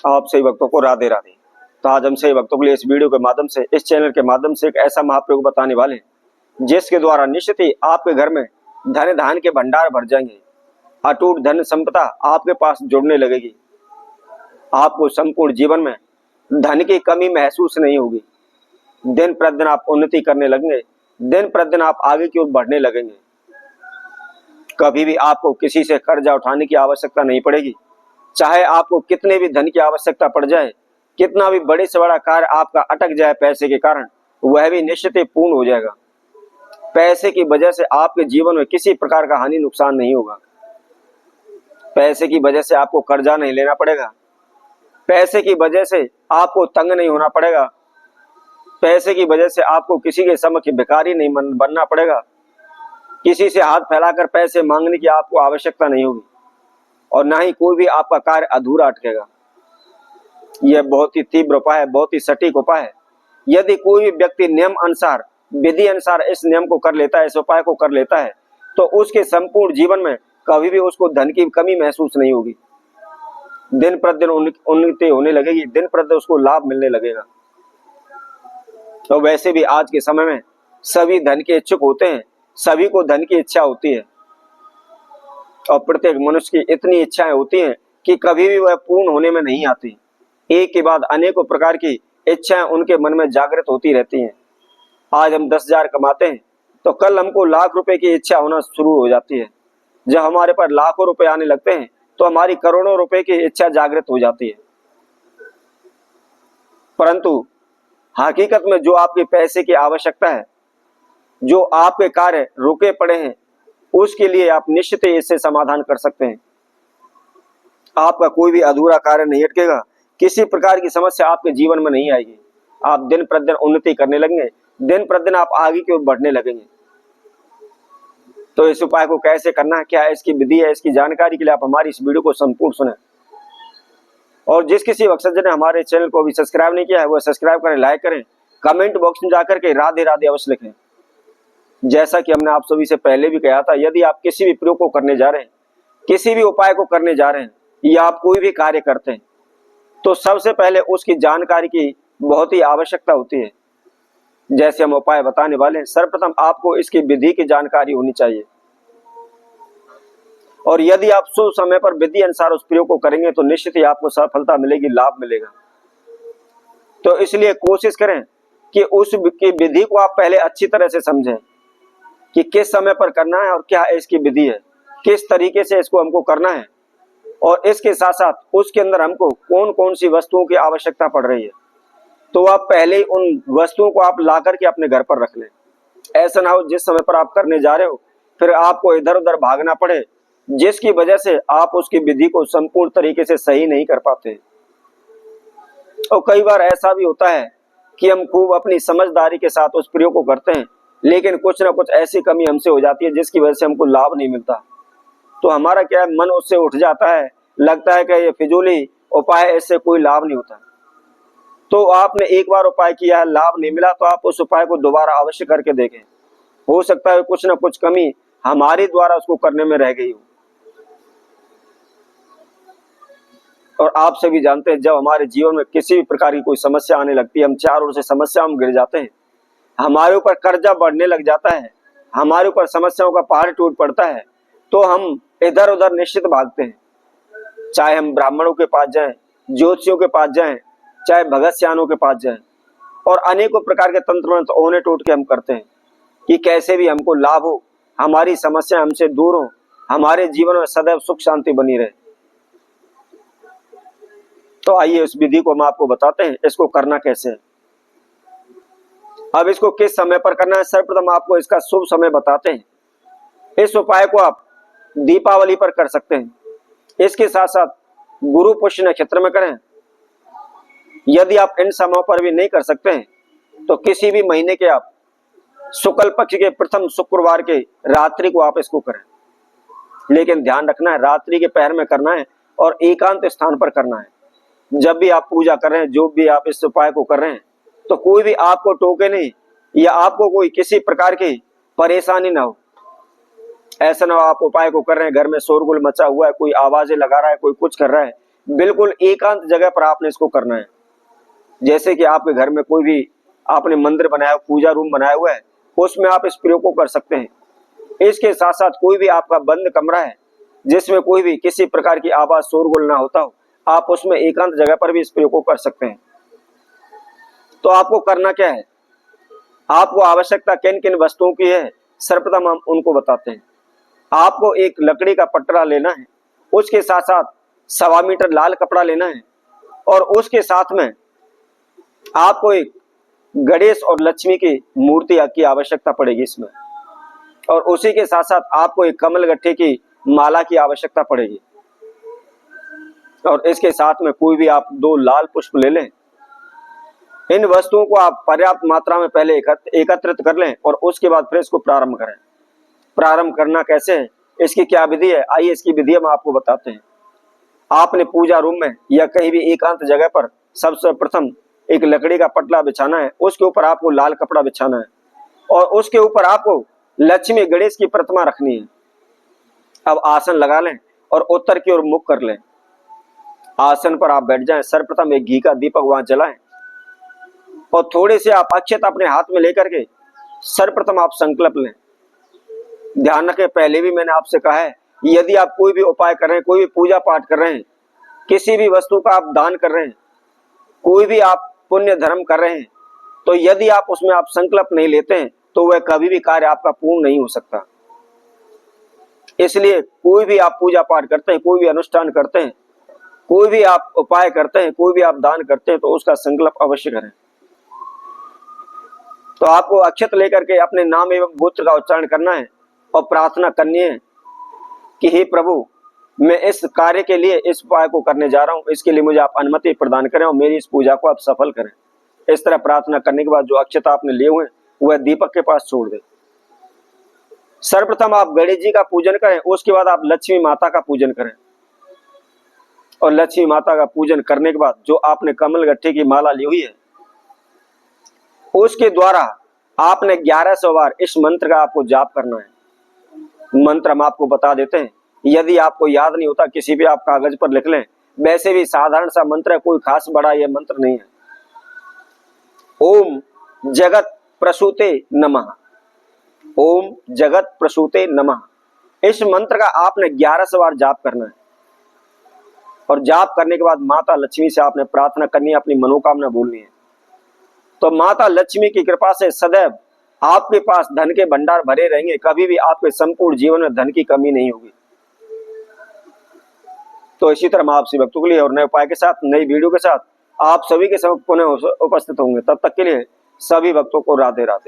आप सही भक्तों को राधे राधे। तो आज हम सही भक्तों के लिए इस वीडियो के माध्यम से, इस चैनल के माध्यम से एक ऐसा महाप्रयोग बताने वाले हैं जिसके द्वारा निश्चित ही आपके घर में धन धान के भंडार भर जाएंगे। अटूट धन संपदा आपके पास जुड़ने लगेगी। आपको संपूर्ण जीवन में धन की कमी महसूस नहीं होगी। दिन प्रतिदिन आप उन्नति करने लगेंगे। दिन प्रतिदिन आप आगे की ओर बढ़ने लगेंगे। कभी भी आपको किसी से कर्जा उठाने की आवश्यकता नहीं पड़ेगी। चाहे आपको कितने भी धन की आवश्यकता पड़ जाए, कितना भी बड़े से बड़ा कार्य आपका अटक जाए पैसे के कारण, वह भी निश्चित ही पूर्ण हो जाएगा। पैसे की वजह से आपके जीवन में किसी प्रकार का हानि नुकसान नहीं होगा। पैसे की वजह से आपको कर्जा नहीं लेना पड़ेगा। पैसे की वजह से आपको तंग नहीं होना पड़ेगा। पैसे की वजह से आपको किसी के समक्ष भिखारी नहीं बनना पड़ेगा। किसी से हाथ फैलाकर पैसे मांगने की आपको आवश्यकता नहीं होगी और ना ही कोई भी आपका कार्य अधूरा अटकेगा। यह बहुत ही तीव्र उपाय है, बहुत ही सटीक उपाय है। यदि कोई भी व्यक्ति नियम अनुसार, विधि अनुसार इस नियम को कर लेता है, इस उपाय को कर लेता है, तो उसके संपूर्ण जीवन में कभी भी उसको धन की कमी महसूस नहीं होगी। दिन प्रतिदिन उन्नति होने लगेगी। दिन प्रतिदिन उसको लाभ मिलने लगेगा। तो वैसे भी आज के समय में सभी धन के इच्छुक होते हैं। सभी को धन की इच्छा होती है और प्रत्येक मनुष्य की इतनी इच्छाएं होती हैं कि कभी भी वह पूर्ण होने में नहीं आती। एक के बाद अनेकों प्रकार की इच्छाएं उनके मन में जागृत होती रहती हैं। आज हम 10,000 कमाते हैं तो कल हमको लाख रुपए की इच्छा होना शुरू हो जाती है। जब हमारे पास लाखों रुपए आने लगते हैं तो हमारी करोड़ों रुपए की इच्छा जागृत हो जाती है। परंतु हकीकत में जो आपके पैसे की आवश्यकता है, जो आपके कार्य रुके पड़े हैं, उसके लिए आप निश्चित ही इससे समाधान कर सकते हैं। आपका कोई भी अधूरा कार्य नहीं अटकेगा। किसी प्रकार की समस्या आपके जीवन में नहीं आएगी। आप दिन प्रतिदिन उन्नति करने लगेंगे। दिन प्रतिदिन आप आगे की ओर बढ़ने लगेंगे। तो इस उपाय को कैसे करना है, क्या इसकी विधि है, इसकी जानकारी के लिए आप हमारी इस वीडियो को संपूर्ण सुने। और जिस किसी वक्तजन ने हमारे चैनल को अभी सब्सक्राइब नहीं किया है, वो सब्सक्राइब करें, लाइक करें, कमेंट बॉक्स में जाकर के राधे राधे अवश्य लिखें। जैसा कि हमने आप सभी से पहले भी कहा था, यदि आप किसी भी प्रयोग को करने जा रहे हैं, किसी भी उपाय को करने जा रहे हैं या आप कोई भी कार्य करते हैं, तो सबसे पहले उसकी जानकारी की बहुत ही आवश्यकता होती है। जैसे हम उपाय बताने वाले हैं, सर्वप्रथम आपको इसकी विधि की जानकारी होनी चाहिए। और यदि आप शुभ समय पर विधि अनुसार उस प्रयोग को करेंगे तो निश्चित ही आपको सफलता मिलेगी, लाभ मिलेगा। तो इसलिए कोशिश करें कि उस विधि को आप पहले अच्छी तरह से समझें कि किस समय पर करना है और क्या इसकी विधि है, किस तरीके से इसको हमको करना है, और इसके साथ साथ उसके अंदर हमको कौन कौन सी वस्तुओं की आवश्यकता पड़ रही है। तो आप पहले उन वस्तुओं को आप ला करके अपने घर पर रख लें। ऐसा ना हो जिस समय पर आप करने जा रहे हो फिर आपको इधर उधर भागना पड़े, जिसकी वजह से आप उसकी विधि को संपूर्ण तरीके से सही नहीं कर पाते। और कई बार ऐसा भी होता है कि हम खूब अपनी समझदारी के साथ उस प्रयोग को करते हैं, लेकिन कुछ ना कुछ ऐसी कमी हमसे हो जाती है जिसकी वजह से हमको लाभ नहीं मिलता। तो हमारा क्या है, मन उससे उठ जाता है, लगता है कि ये फिजूली उपाय, इससे कोई लाभ नहीं होता। तो आपने एक बार उपाय किया है, लाभ नहीं मिला, तो आप उस उपाय को दोबारा अवश्य करके देखें। हो सकता है कुछ ना कुछ कमी हमारे द्वारा उसको करने में रह गई हो। और आप सभी जानते हैं, जब हमारे जीवन में किसी भी प्रकार की कोई समस्या आने लगती है, हम चारों ओर से समस्या में गिर जाते हैं, हमारे ऊपर कर्जा बढ़ने लग जाता है, हमारे ऊपर समस्याओं का पहाड़ टूट पड़ता है, तो हम इधर उधर निश्चित भागते हैं। चाहे हम ब्राह्मणों के पास जाएं, ज्योतिषियों के पास जाएं, चाहे भगत सियानों के पास जाएं, और अनेकों प्रकार के तंत्र मंत्र ओने टूट के हम करते हैं कि कैसे भी हमको लाभ हो, हमारी समस्या हमसे दूर हो, हमारे जीवन में सदैव सुख शांति बनी रहे। तो आइए उस विधि को हम आपको बताते हैं, इसको करना कैसे है। अब इसको किस समय पर करना है, सर्वप्रथम आपको इसका शुभ समय बताते हैं। इस उपाय को आप दीपावली पर कर सकते हैं। इसके साथ साथ गुरु पुष्य नक्षत्र में करें। यदि आप इन समयों पर भी नहीं कर सकते हैं तो किसी भी महीने के आप शुक्ल पक्ष के प्रथम शुक्रवार के रात्रि को आप इसको करें। लेकिन ध्यान रखना है, रात्रि के पहर में करना है और एकांत स्थान पर करना है। जब भी आप पूजा कर रहे हैं, जो भी आप इस उपाय को कर रहे हैं, तो कोई भी आपको टोके नहीं या आपको कोई किसी प्रकार की परेशानी ना हो। ऐसा ना हो आप उपाय को कर रहे हैं, घर में शोरगुल मचा हुआ है, कोई आवाजें लगा रहा है, कोई कुछ कर रहा है, बिल्कुल एकांत जगह पर आपने इसको करना है। जैसे कि आपके घर में कोई भी आपने मंदिर बनाया, पूजा रूम बनाया हुआ है, उसमें आप इस प्रयोग को कर सकते हैं। इसके साथ साथ कोई भी आपका बंद कमरा है जिसमें कोई भी किसी प्रकार की आवाज शोरगुल ना होता हो, आप उसमें एकांत जगह पर भी इस प्रयोग को कर सकते हैं। तो आपको करना क्या है, आपको आवश्यकता किन किन वस्तुओं की है सर्वप्रथम हम उनको बताते हैं। आपको एक लकड़ी का पटरा लेना है, उसके साथ साथ 1.25 मीटर लाल कपड़ा लेना है, और उसके साथ में आपको एक गणेश और लक्ष्मी की मूर्ति की आवश्यकता पड़ेगी इसमें, और उसी के साथ साथ आपको एक कमल गट्ठे की माला की आवश्यकता पड़ेगी, और इसके साथ में कोई भी आप 2 लाल पुष्प ले लें। इन वस्तुओं को आप पर्याप्त मात्रा में पहले एकत्रित कर लें और उसके बाद फिर इसको प्रारंभ करें। प्रारंभ करना कैसे है, इसकी क्या विधि है, आइए इसकी विधि हम आपको बताते हैं। आपने पूजा रूम में या कहीं भी एकांत जगह पर सबसे प्रथम एक लकड़ी का पटला बिछाना है, उसके ऊपर आपको लाल कपड़ा बिछाना है, और उसके ऊपर आपको लक्ष्मी गणेश की प्रतिमा रखनी है। अब आसन लगा लें और उत्तर की ओर मुख कर लें। आसन पर आप बैठ जाएं। सर्वप्रथम एक घी का दीपक वहां जलाएं और थोड़े से आप अक्षत अपने हाथ में लेकर के सर्वप्रथम आप संकल्प लें। ध्यान रखें, पहले भी मैंने आपसे कहा है, यदि आप कोई भी उपाय कर रहे हैं, कोई भी पूजा पाठ कर रहे हैं, किसी भी वस्तु का आप दान कर रहे हैं, कोई भी आप पुण्य धर्म कर रहे हैं, तो यदि आप उसमें आप संकल्प नहीं लेते हैं तो वह कभी भी कार्य आपका पूर्ण नहीं हो सकता। इसलिए कोई भी आप पूजा पाठ करते हैं, कोई भी अनुष्ठान करते हैं, कोई भी आप उपाय करते हैं, कोई भी आप दान करते हैं, तो उसका संकल्प अवश्य करें। तो आपको अक्षत लेकर के अपने नाम एवं गोत्र का उच्चारण करना है और प्रार्थना करनी है कि हे प्रभु, मैं इस कार्य के लिए इस उपाय को करने जा रहा हूं, इसके लिए मुझे आप अनुमति प्रदान करें और मेरी इस पूजा को आप सफल करें। इस तरह प्रार्थना करने के बाद जो अक्षत आपने लिए हुए वह दीपक के पास छोड़ दें। सर्वप्रथम आप गणेश जी का पूजन करें, उसके बाद आप लक्ष्मी माता का पूजन करें, और लक्ष्मी माता का पूजन करने के बाद जो आपने कमल गट्ठे की माला ली हुई है उसके द्वारा आपने 1100 बार इस मंत्र का आपको जाप करना है। मंत्र हम आपको बता देते हैं, यदि आपको याद नहीं होता किसी भी आप कागज पर लिख लें। वैसे भी साधारण सा मंत्र है, कोई खास बड़ा यह मंत्र नहीं है। ओम जगत प्रसूते नमः, ओम जगत प्रसूते नमः। इस मंत्र का आपने 1100 बार जाप करना है, और जाप करने के बाद माता लक्ष्मी से आपने प्रार्थना करनी है, अपनी मनोकामना बोलनी है। तो माता लक्ष्मी की कृपा से सदैव आपके पास धन के भंडार भरे रहेंगे, कभी भी आपके संपूर्ण जीवन में धन की कमी नहीं होगी। तो इसी तरह मैं आपसे भक्तों के लिए और नए उपाय के साथ, नई वीडियो के साथ आप सभी के समक्ष पुनः उपस्थित होंगे। तब तक के लिए सभी भक्तों को राधे राधे।